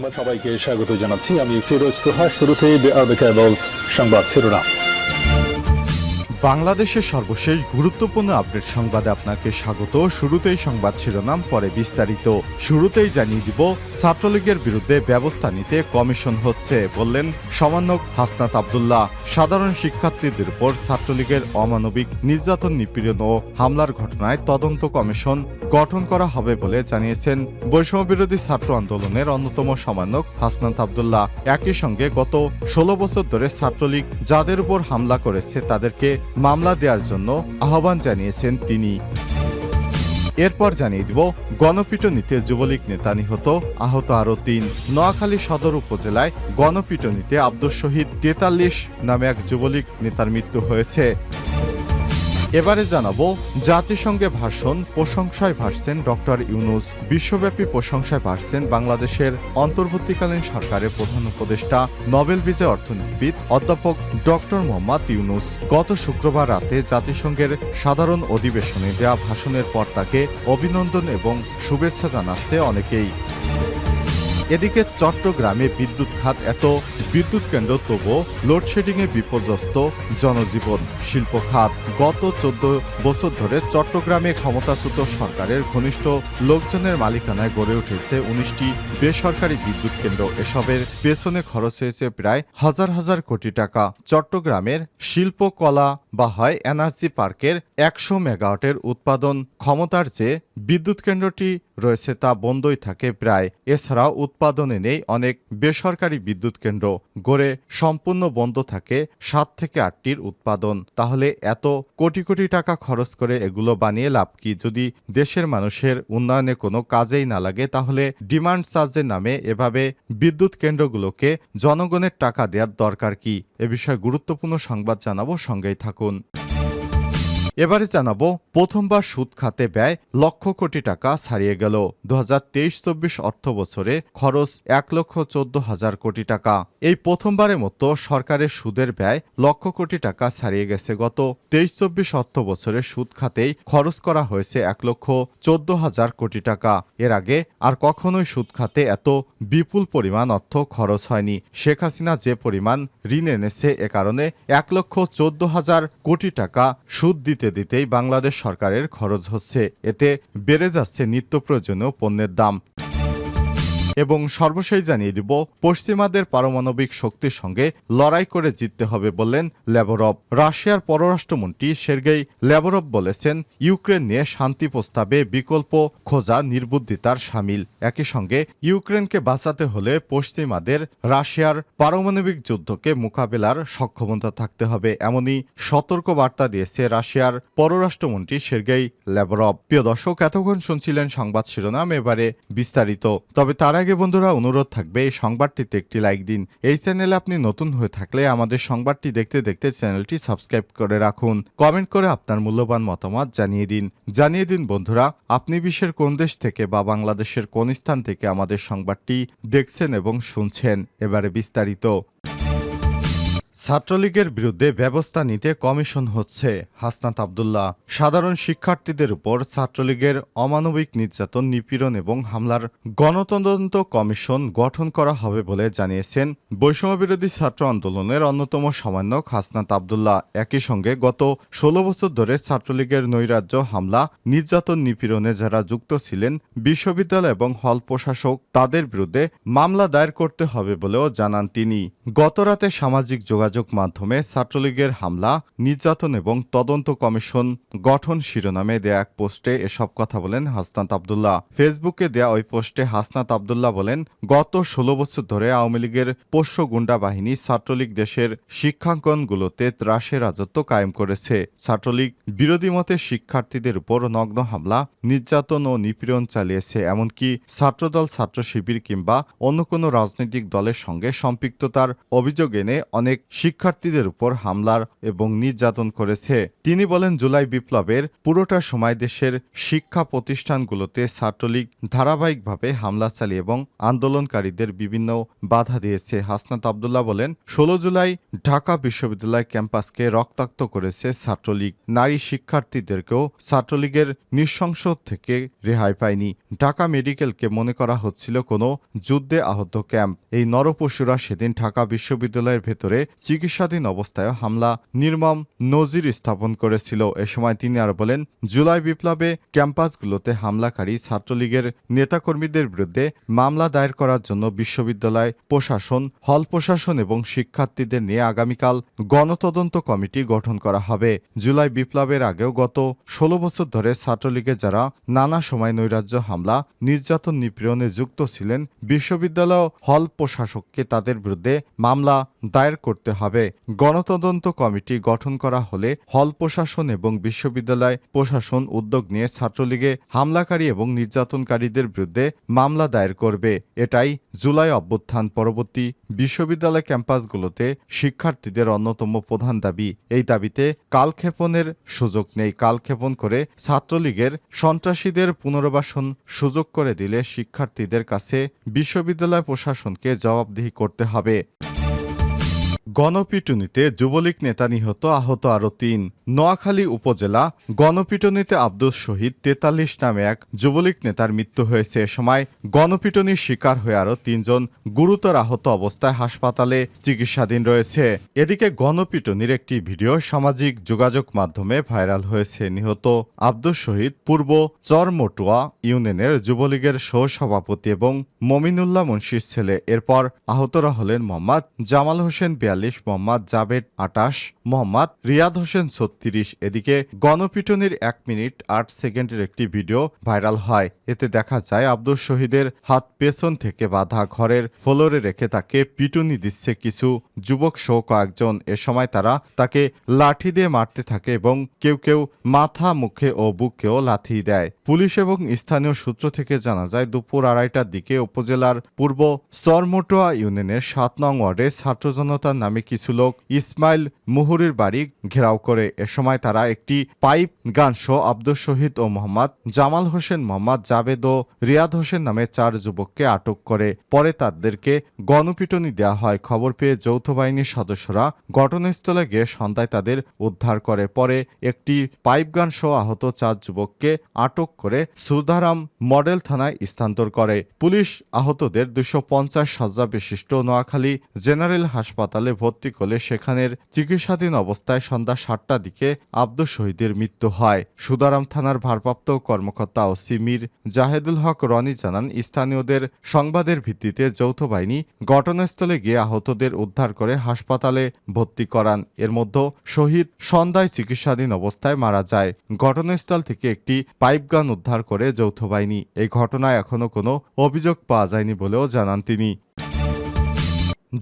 সংবাদ সবাইকে স্বাগত জানাচ্ছি। আমি ফিরোজ তোহা। শুরুতেই সংবাদ শিরোনাম। বাংলাদেশের সর্বশেষ গুরুত্বপূর্ণ আপডেট সংবাদে আপনাকে স্বাগত। শুরুতেই সংবাদ শিরোনাম, পরে বিস্তারিত। শুরুতেই জানিয়ে দিব, ছাত্রলীগের বিরুদ্ধে ব্যবস্থা নিতে কমিশন হচ্ছে, বললেন সমন্বয়ক হাসনাত আব্দুল্লাহ। সাধারণ শিক্ষার্থীদের উপর ছাত্রলীগের অমানবিক নির্যাতন, নিপীড়ন ও হামলার ঘটনায় তদন্ত কমিশন গঠন করা হবে বলে জানিয়েছেন বৈষম্য বিরোধী ছাত্র আন্দোলনের অন্যতম সমন্বয়ক হাসনাত আব্দুল্লাহ। একই সঙ্গে গত ১৬ বছর ধরে ছাত্রলীগ যাদের উপর হামলা করেছে তাদেরকে মামলা দেওয়ার জন্য আহ্বান জানিয়েছেন তিনি। এরপর জানিয়ে দিব, গণপিটুনিতে যুবলীগ নেতা নিহত, আহত আরও ৩। নোয়াখালী সদর উপজেলায় গণপিটুনিতে আব্দুস শহীদ ৪৩ নামে এক যুবলীগ নেতার মৃত্যু হয়েছে। এবারে জানাবো, জাতিসংঘে ভাষণ, প্রশংসায় ভাসছেন ডক্টর ইউনূস। বিশ্বব্যাপী প্রশংসায় ভাসছেন বাংলাদেশের অন্তর্বর্তীকালীন সরকারের প্রধান উপদেষ্টা, নোবেল বিজয়ী অর্থনীতিবিদ অধ্যাপক ডক্টর মোহাম্মদ ইউনূস। গত শুক্রবার রাতে জাতিসংঘের সাধারণ অধিবেশনে দেয়া ভাষণের পর তাকে অভিনন্দন এবং শুভেচ্ছা জানাচ্ছে অনেকেই। এদিকে চট্টগ্রামে বিদ্যুৎ খাত, এত বিদ্যুৎ কেন্দ্র তবুও লোডশেডিংয়ে বিপর্যস্ত জনজীবন, শিল্প খাত। গত ১৪ বছর ধরে চট্টগ্রামে ক্ষমতাচ্যুত সরকারের ঘনিষ্ঠ লোকজনের মালিকানায় গড়ে উঠেছে ১৯টি বেসরকারি বিদ্যুৎ কেন্দ্র। এসবের পেছনে খরচ হয়েছে প্রায় হাজার হাজার কোটি টাকা। চট্টগ্রামের শিল্পকলা বা হয় এনার্জি পার্কের ১০০ মেগাওয়াটের উৎপাদন ক্ষমতার যে বিদ্যুৎ কেন্দ্রটি রয়েছে তা বন্ধই থাকে প্রায়। এছাড়াও উৎপাদনে নেই অনেক বেসরকারি বিদ্যুৎ কেন্দ্র, গড়ে সম্পূর্ণ বন্ধ থাকে ৭ থেকে ৮টির উৎপাদন। তাহলে এত কোটি কোটি টাকা খরচ করে এগুলো বানিয়ে লাভ কি? যদি দেশের মানুষের উন্নয়নে কোনো কাজেই না লাগে, তাহলে ডিমান্ড চার্জের নামে এভাবে বিদ্যুৎ কেন্দ্রগুলোকে জনগণের টাকা দেওয়ার দরকার কি? এ বিষয়ে গুরুত্বপূর্ণ সংবাদ জানাবো, সঙ্গেই থাকুন। এবারে জানাবো, প্রথমবার সুদ খাতে ব্যয় লক্ষ কোটি টাকা ছাড়িয়ে গেল। ২০২৩-২৪ অর্থ বছরে খরচ ১,১৪,০০০ কোটি টাকা। এই প্রথমবারের মতো সরকারের সুদের ব্যয় লক্ষ কোটি টাকা ছাড়িয়ে গেছে। গত ২৩-২৪ অর্থ বছরে সুদ খাতেই খরচ করা হয়েছে ১,১৪,০০০ কোটি টাকা। এর আগে আর কখনোই সুদ খাতে এত বিপুল পরিমাণ অর্থ খরচ হয়নি। শেখ হাসিনা যে পরিমাণ ঋণ এনেছে, এ কারণে ১,১৪,০০০ কোটি টাকা সুদ দিতেই বাংলাদেশ সরকারের খরচ হচ্ছে। এতে বেড়ে যাচ্ছে নিত্য প্রয়োজনীয় পণ্যের দাম। এবং সর্বশেষ জানিয়ে দিব, পশ্চিমাদের পারমাণবিক শক্তির সঙ্গে লড়াই করে জিততে হবে বললেন ল্যাভরভ। রাশিয়ার পররাষ্ট্রমন্ত্রী সের্গেই ল্যাভরভ বলেছেন, ইউক্রেন নিয়ে শান্তি প্রস্তাবে বিকল্প খোঁজা নির্বুদ্ধিতার শামিল। একই সঙ্গে ইউক্রেনকে বাঁচাতে হলে পশ্চিমাদের রাশিয়ার পারমাণবিক যুদ্ধকে মোকাবেলার সক্ষমতা থাকতে হবে, এমনই সতর্ক বার্তা দিয়েছে রাশিয়ার পররাষ্ট্রমন্ত্রী সের্গেই ল্যাভরভ। প্রিয় দর্শক, এতক্ষণ শুনছিলেন সংবাদ শিরোনাম, এবারে বিস্তারিত। তবে তার আগে বন্ধুরা, অনুরোধ থাকবে এই সংবাদটিতে একটি লাইক দিন। এই চ্যানেলে আপনি নতুন হয়ে থাকলে আমাদের সংবাদটি দেখতে দেখতে চ্যানেলটি সাবস্ক্রাইব করে রাখুন। কমেন্ট করে আপনার মূল্যবান মতামত জানিয়ে দিন বন্ধুরা, আপনি বিশ্বের কোন দেশ থেকে বা বাংলাদেশের কোন স্থান থেকে আমাদের সংবাদটি দেখছেন এবং শুনছেন। এবারে বিস্তারিত। ছাত্রলীগের বিরুদ্ধে ব্যবস্থা নিতে কমিশন হচ্ছে, হাসনাত আব্দুল্লাহ। সাধারণ শিক্ষার্থীদের উপর ছাত্রলীগের অমানবিক নির্যাতন, নিপীড়ন এবং হামলার গণতদন্ত কমিশন গঠন করা হবে বলে জানিয়েছেন বৈষম্য বিরোধী ছাত্র আন্দোলনের অন্যতম সমন্বয়ক হাসনাত আব্দুল্লাহ। একই সঙ্গে গত ১৬ বছর ধরে ছাত্রলীগের নৈরাজ্য, হামলা, নির্যাতন, নিপীড়নে যারা যুক্ত ছিলেন, বিশ্ববিদ্যালয় এবং হল প্রশাসক, তাদের বিরুদ্ধে মামলা দায়ের করতে হবে বলেও জানান তিনি। গতরাতে সামাজিক যোগাযোগ মাধ্যমে ছাত্রলীগের হামলা, নির্যাতন এবং তদন্ত কমিশন গঠন শিরোনামে দেয়া এক পোস্টে এসব কথা বলেন হাসনাত আব্দুল্লাহ। ফেসবুকে দেয়া ওই পোস্টে হাসনাত আব্দুল্লাহ বলেন, গত ১৬ বছর ধরে আওয়ামী লীগের পোষ্য গুন্ডা বাহিনী ছাত্রলীগ দেশের শিক্ষাঙ্গনগুলোতে ত্রাসের রাজত্ব কায়েম করেছে। ছাত্রলীগ বিরোধী মতে শিক্ষার্থীদের উপর নগ্ন হামলা, নির্যাতন ও নিপীড়ন চালিয়েছে। এমনকি ছাত্রদল, ছাত্র শিবির কিংবা অন্য কোনো রাজনৈতিক দলের সঙ্গে সম্পৃক্ততার অভিযোগ এনে অনেক শিক্ষার্থীদের উপর হামলার এবং নির্যাতন করেছে। তিনি বলেন, জুলাই বিপ্লবের পুরোটা সময় দেশের শিক্ষা প্রতিষ্ঠানগুলোতে ছাত্রলীগ ধারাবাহিকভাবে হামলা চালিয়ে এবং আন্দোলনকারীদের বিভিন্ন বাধা দিয়েছে। হাসনাত আব্দুল্লাহ বলেন, ১৬ জুলাই ঢাকা বিশ্ববিদ্যালয় ক্যাম্পাসকে রক্তাক্ত করেছে ছাত্রলীগ। নারী শিক্ষার্থীদেরকেও ছাত্রলীগের নৃশংস থেকে রেহাই পায়নি। ঢাকা মেডিকেলকে মনে করা হচ্ছিল কোনো যুদ্ধে আহত ক্যাম্প। এই নরপশুরা সেদিন ঢাকা বিশ্ববিদ্যালয়ের ভেতরে চিকিৎসাধীন অবস্থায় হামলা নির্মম নজির স্থাপন করেছিল। এ সময় তিনি আরো বলেন, জুলাই বিপ্লবে ক্যাম্পাসগুলোতে হামলাকারী ছাত্রলীগের নেতাকর্মীদের বিরুদ্ধে মামলা দায়ের করার জন্য বিশ্ববিদ্যালয় প্রশাসন, হল প্রশাসন এবং শিক্ষার্থীদের নিয়ে আগামীকাল গণতদন্ত কমিটি গঠন করা হবে। জুলাই বিপ্লবের আগেও গত ১৬ বছর ধরে ছাত্রলীগে যারা নানা সময় নৈরাজ্য হামলা, নির্যাতন, নিপীড়নে যুক্ত ছিলেন, বিশ্ববিদ্যালয় হল প্রশাসককে তাদের বিরুদ্ধে মামলা দায়ের করতে হবে। গণতদন্ত কমিটি গঠন করা হলে হল প্রশাসন এবং বিশ্ববিদ্যালয় প্রশাসন উদ্যোগ নিয়ে ছাত্রলীগে হামলাকারী এবং নির্যাতনকারীদের বিরুদ্ধে মামলা দায়ের করবে। এটাই জুলাই অভ্যুত্থান পরবর্তী বিশ্ববিদ্যালয় ক্যাম্পাসগুলোতে শিক্ষার্থীদের অন্যতম প্রধান দাবি। এই দাবিতে কালক্ষেপণের সুযোগ নেই। কালক্ষেপণ করে ছাত্রলীগের সন্ত্রাসীদের পুনর্বাসন সুযোগ করে দিলে শিক্ষার্থীদের কাছে বিশ্ববিদ্যালয় প্রশাসনকে জবাবদিহি করতে হবে। গণপিটুনিতে যুবলীগ নেতা নিহত, আহত আরও ৩। নোয়াখালী উপজেলা গণপিটুনিতে আব্দুস শহীদ ৪৩ নামে এক যুবলীগ নেতার মৃত্যু হয়েছে। এ সময় গণপিটুনির শিকার হয়ে আরও ৩ জন গুরুতর আহত অবস্থায় হাসপাতালে চিকিৎসাধীন রয়েছে। এদিকে গণপিটুনির একটি ভিডিও সামাজিক যোগাযোগ মাধ্যমে ভাইরাল হয়েছে। নিহত আব্দুস শহীদ পূর্ব চরমটুয়া ইউনিয়নের যুবলীগের সহসভাপতি এবং মমিনুল্লাহ মুন্সির ছেলে। এরপর আহতরা হলেন মোহাম্মদ জামাল হোসেন ৪২, মোহাম্মদ জাবেদ ২৮, মোহাম্মদ রিয়াদ হোসেন ৩৬। এদিকে গণপিটুনির ১ মিনিট ৮ সেকেন্ডের একটি ভিডিও ভাইরাল হয়। এতে দেখা যায় আব্দুস শহীদের হাত পেছন থেকে বাঁধা, ঘরের ফ্লোরে রেখে তাকে পিটুনি দিচ্ছে কিছু যুবক সহ কয়েকজন। এ সময় তারা তাকে লাঠি দিয়ে মারতে থাকে এবং কেউ কেউ মাথা, মুখে ও বুকেও লাথি দেয়। পুলিশ এবং স্থানীয় সূত্র থেকে জানা যায়, দুপুর ২:৩০টার দিকে উপজেলার পূর্ব চরমটুয়া ইউনিয়নের ৭ নং ওয়ার্ডে ছাত্র জনতার নামে কিছু লোক ইসমাইল মুহুরীর বাড়ি ঘেরাও করে। এ সময় তারা একটি পাইপ গান সহ আব্দুস শহীদ ও মোহাম্মদ জামাল হোসেন, মোহাম্মদ জাবেদ ও রিয়াদ হোসেন নামে ৪ যুবককে আটক করে। পরে তাদেরকে গণপিটুনি দেওয়া হয়। খবর পেয়ে যৌথ বাহিনীর সদস্যরা ঘটনাস্থলে গিয়ে সন্ধ্যায় তাদের উদ্ধার করে। পরে একটি পাইপ গান সহ আহত ৪ যুবককে আটক করে সুধারাম মডেল থানায় স্থানান্তর করে। পুলিশ আহতদের ২৫০ শয্যা বিশিষ্ট নোয়াখালী জেনারেল হাসপাতালে ভর্তি করলে সেখানের চিকিৎসাধীন অবস্থায় সন্ধ্যা ৭টার দিকে আব্দুস শহীদের মৃত্যু হয়। সুধারাম থানার ভারপ্রাপ্ত কর্মকর্তা ওসি মীর জাহেদুল হক রনি জানান, স্থানীয়দের সংবাদের ভিত্তিতে যৌথ বাহিনী ঘটনাস্থলে গিয়ে আহতদের উদ্ধার করে হাসপাতালে ভর্তি করান। এর মধ্যে শহীদ সন্ধ্যায় চিকিৎসাধীন অবস্থায় মারা যায়। ঘটনাস্থল থেকে একটি পাইপ গান উদ্ধার করে যৌথ বাহিনী। এই ঘটনায় এখনো কোনো অভিযোগ পাওয়া যায়নি বলেও জানান তিনি।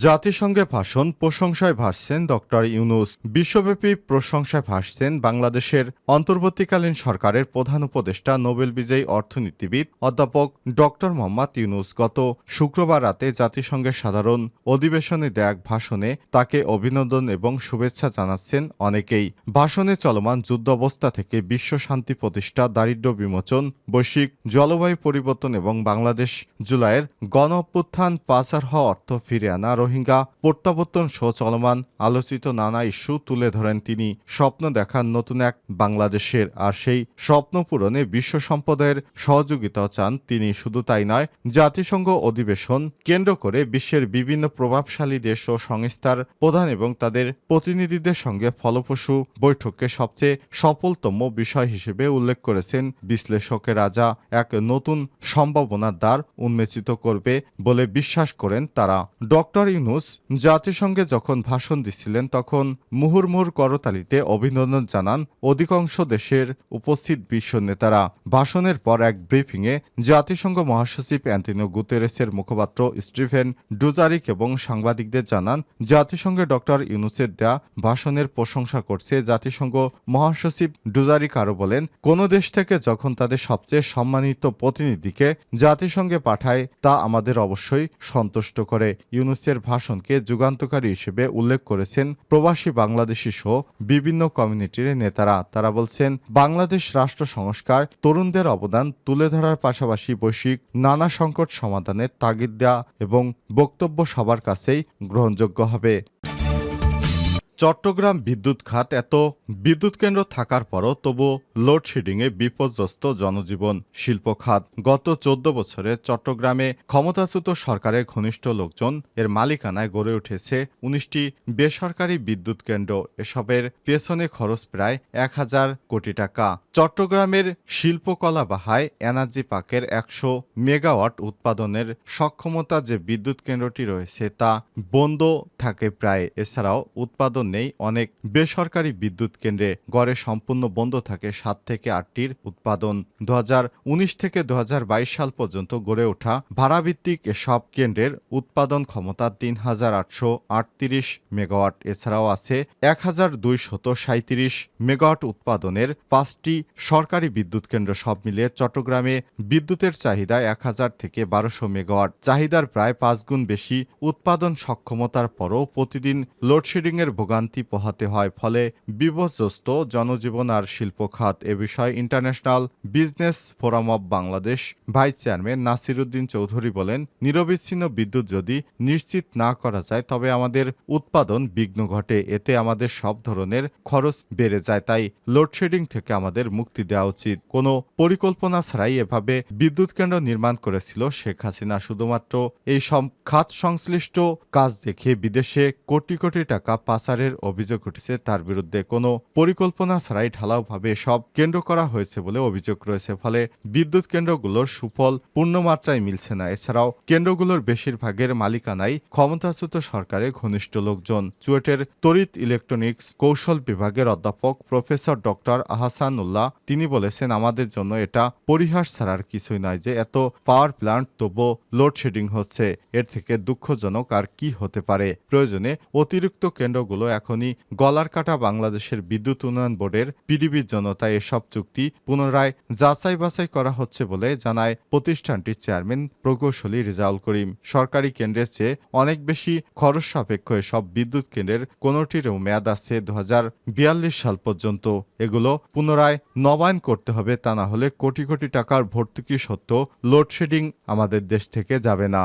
জাতিসংঘে ভাষণ, প্রশংসায় ভাসছেন ডক্টর ইউনূস। বিশ্বব্যাপী প্রশংসায় ভাসছেন বাংলাদেশের অন্তর্বর্তীকালীন সরকারের প্রধান উপদেষ্টা, নোবেল বিজয়ী অর্থনীতিবিদ অধ্যাপক ডক্টর মোহাম্মদ ইউনূস। গত শুক্রবার রাতে জাতিসংঘের সাধারণ অধিবেশনে দেয়া এক ভাষণে তাকে অভিনন্দন এবং শুভেচ্ছা জানাচ্ছেন অনেকেই। ভাষণে চলমান যুদ্ধাবস্থা থেকে বিশ্ব শান্তি প্রতিষ্ঠা, দারিদ্র্য বিমোচন, বৈশ্বিক জলবায়ু পরিবর্তন এবং বাংলাদেশ জুলাইয়ের গণ অভ্যুত্থান, পাচার হওয়া অর্থ ফিরে আনা, রোহিঙ্গা প্রত্যাবর্তন সহ চলমান আলোচিত নানা ইস্যু তুলে ধরেন তিনি। স্বপ্ন দেখান নতুন এক বাংলাদেশের, আর সেই স্বপ্ন পূরণে বিশ্ব সম্প্রদায়ের সহযোগিতাও চান তিনি। শুধু তাই নয়, জাতিসংঘ অধিবেশন কেন্দ্র করে বিশ্বের বিভিন্ন প্রভাবশালী দেশ ও সংস্থার প্রধান এবং তাদের প্রতিনিধিদের সঙ্গে ফলপ্রসূ বৈঠককে সবচেয়ে সফলতম বিষয় হিসেবে উল্লেখ করেছেন বিশ্লেষকেরা, যা এক নতুন সম্ভাবনার দ্বার উন্মোচিত করবে বলে বিশ্বাস করেন তারা। ডক্টর ইউনূস জাতিসংঘে যখন ভাষণ দিচ্ছিলেন তখন মুহুর্মুহুর করতালিতে অভিনন্দন জানান অধিকাংশ দেশের উপস্থিত বিশ্ব নেতারা। ভাষণের পর এক ব্রিফিংয়ে জাতিসংঘ মহাসচিব অ্যান্টোনিও গুতেরেসের মুখপাত্র স্টিফেন ডুজারিক এবং সাংবাদিকদের জানান, জাতিসংঘে ডক্টর ইউনূসের দেয়া ভাষণের প্রশংসা করছে। জাতিসংঘ মহাসচিব ডুজারিক আরও বলেন, কোনো দেশ থেকে যখন তাদের সবচেয়ে সম্মানিত প্রতিনিধিকে জাতিসংঘে পাঠায় তা আমাদের অবশ্যই সন্তুষ্ট করে। ইউনূসের ভাষণকে যুগান্তকারী হিসেবে উল্লেখ করেছেন প্রবাসী বাংলাদেশি সহ বিভিন্ন কমিউনিটির নেতারা। তারা বলছেন, বাংলাদেশ রাষ্ট্র সংস্কার তরুণদের অবদান তুলে ধরার পাশাপাশি বৈশ্বিক নানা সংকট সমাধানের তাগিদ দেওয়া এবং বক্তব্য সবার কাছেই গ্রহণযোগ্য হবে। চট্টগ্রাম বিদ্যুৎ খাত এত বিদ্যুৎ কেন্দ্র থাকার পরও তবু লোডশেডিংয়ে বিপর্যস্ত জনজীবন, শিল্প খাত। গত ১৪ বছরে চট্টগ্রামে ক্ষমতাচ্যুত সরকারের ঘনিষ্ঠ লোকজন এর মালিকানায় গড়ে উঠেছে ১৯টি বেসরকারি বিদ্যুৎ কেন্দ্র। এসবের পেছনে খরচ প্রায় ১,০০০ কোটি টাকা। চট্টগ্রামের শিল্পকলা বাহায় এনার্জি পার্কের ১০০ মেগাওয়াট উৎপাদনের সক্ষমতা যে বিদ্যুৎ কেন্দ্রটি রয়েছে তা বন্ধ থাকে প্রায়। এছাড়াও উৎপাদন নেই অনেক বেসরকারি বিদ্যুৎ কেন্দ্রে। গড়ে সম্পূর্ণ বন্ধ থাকে ৭ থেকে ৮টির উৎপাদন। ২০১৯ থেকে ২০২২ সাল পর্যন্ত গড়ে ওঠা ভাড়াভিত্তিক এসব কেন্দ্রের উৎপাদন ক্ষমতা ৩,৮৩৮ মেগাওয়াট। এছাড়াও আছে ১,২৩৭ মেগাওয়াট উৎপাদনের ৫টি সরকারি বিদ্যুৎ কেন্দ্র। সব মিলিয়ে চট্টগ্রামে বিদ্যুতের চাহিদা ১,০০০ থেকে ১,২০০ মেগাওয়াট। চাহিদার প্রায় ৫ গুণ বেশি উৎপাদন সক্ষমতার পরও প্রতিদিন লোডশেডিংয়ের ভোগান্তি পোহাতে হয়। ফলে বিপর্যস্ত জনজীবন আর শিল্প খাত। এ বিষয়ে international business forum of Bangladesh vice chairman Nasiruddin Chowdhury বলেন, নিরবিচ্ছিন্ন বিদ্যুৎ যদি নিশ্চিত না করা যায় তবে আমাদের উৎপাদন বিঘ্ন ঘটে। এতে আমাদের সব ধরনের খরচ বেড়ে যায়। তাই লোডশেডিং থেকে আমাদের মুক্তি দেওয়া উচিত। কোনো পরিকল্পনা ছাড়াই এভাবে বিদ্যুৎ কেন্দ্র নির্মাণ করেছিল শেখ হাসিনা। শুধুমাত্র এই খাত সংশ্লিষ্ট কাজ দেখে বিদেশে কোটি কোটি টাকা পাচারের অভিযোগ উঠেছে তার বিরুদ্ধে। কোনো পরিকল্পনা ছাড়াই ঢালাওভাবে সব কেন্দ্র করা হয়েছে বলে অভিযোগ রয়েছে। ফলে বিদ্যুৎ কেন্দ্রগুলোর সুফল পূর্ণমাত্রায় মিলছে না। এছাড়াও কেন্দ্রগুলোর বেশিরভাগের মালিকানাই ক্ষমতাচ্যুত সরকারের ঘনিষ্ঠ লোকজন। চুয়েটের তড়িৎ ইলেকট্রনিক্স কৌশল বিভাগের অধ্যাপক প্রফেসর ডক্টর আহসানুল্লাহ তিনি বলেছেন, আমাদের জন্য এটা পরিহাস ছাড়ার কিছুই নয় যে এত পাওয়ার প্ল্যান্ট তবুও লোডশেডিং হচ্ছে। এর থেকে দুঃখজনক আর কি হতে পারে। প্রয়োজনে অতিরিক্ত কেন্দ্রগুলো এখনই গলার কাটা বাংলাদেশের বিদ্যুৎ উন্নয়ন বোর্ডের পিডিবির জন্য। তাই এসব চুক্তি পুনরায় যাচাই বাছাই করা হচ্ছে বলে জানায় প্রতিষ্ঠানটির চেয়ারম্যান প্রকৌশলী রেজাউল করিম। সরকারি কেন্দ্রের চেয়ে অনেক বেশি খরচ সাপেক্ষ এসব বিদ্যুৎ কেন্দ্রের কোনোটিরও মেয়াদ আছে ২০৪২ সাল পর্যন্ত। এগুলো পুনরায় নবায়ন করতে হবে, তা না হলে কোটি কোটি টাকার ভর্তুকি সত্ত্বেও লোডশেডিং আমাদের দেশ থেকে যাবে না।